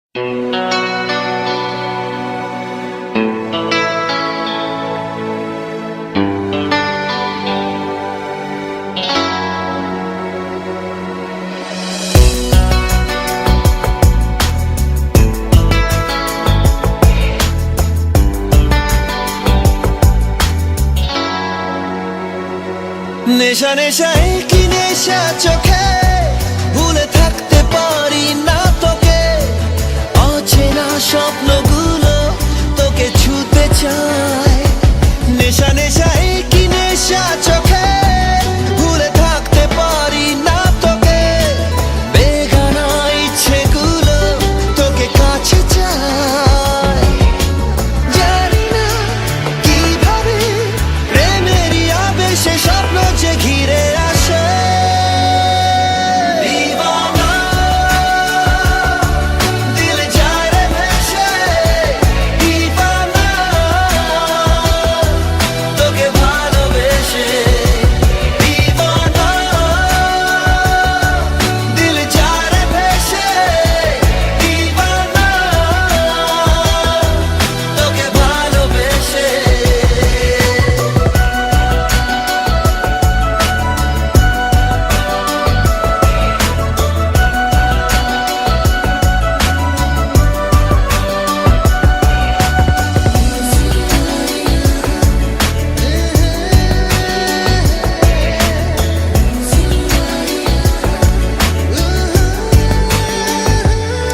নেশা নেশায় কি নেশা চোখে, ভুলে থাকতে পারি না তোকে। অচেনা স্বপ্নগুলো তোকে ছুতে চায়। নেশা নেশায় কি নেশা চোখে, ভুলে থাকতে পারি না তোকে। বেগানা ইচ্ছেগুলো তোকে কাছে চায়। জানি না কিভাবে প্রেমেরই আবেশে স্বপ্ন যে ঘিরে আসে। দিওয়ানা দিল যায় রে ভেসে, দিওয়ানা তোকে ভালোবেসে। দিওয়ানা দিল যায় রে ভেসে, দিওয়ানা তোকে ভালোবেসে।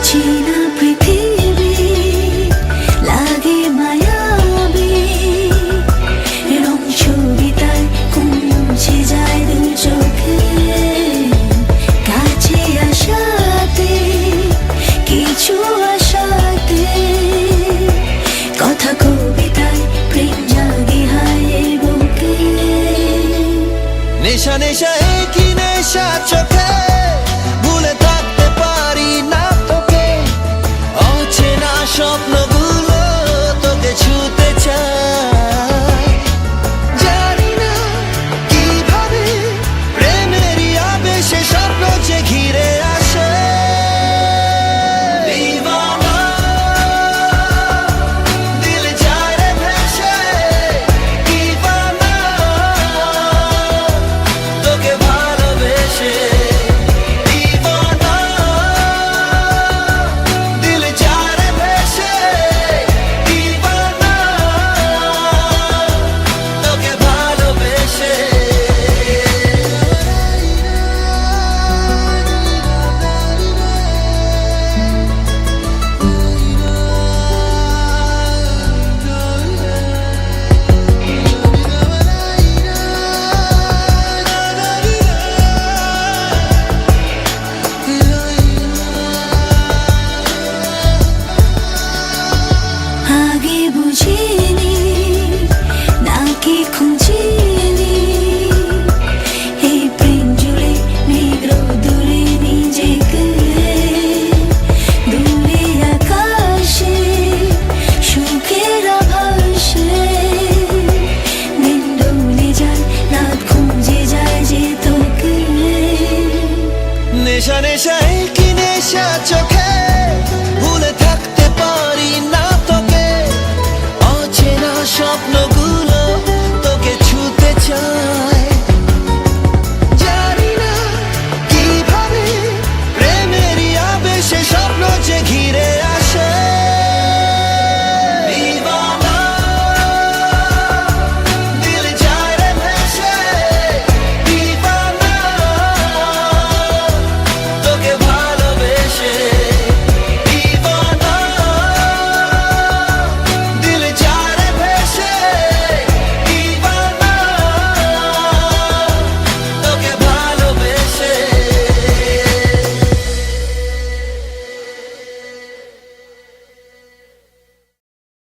চেনা পৃথিবী লাগে মায়াবী, রং ছবিতায় মুছে যায় দু চোখে। কাছে আসাতে কিছু আসাতে, কথা কবিতায় প্রেম জাগে হায় বুকে। নেশা নেশা কি নেশা চোখে,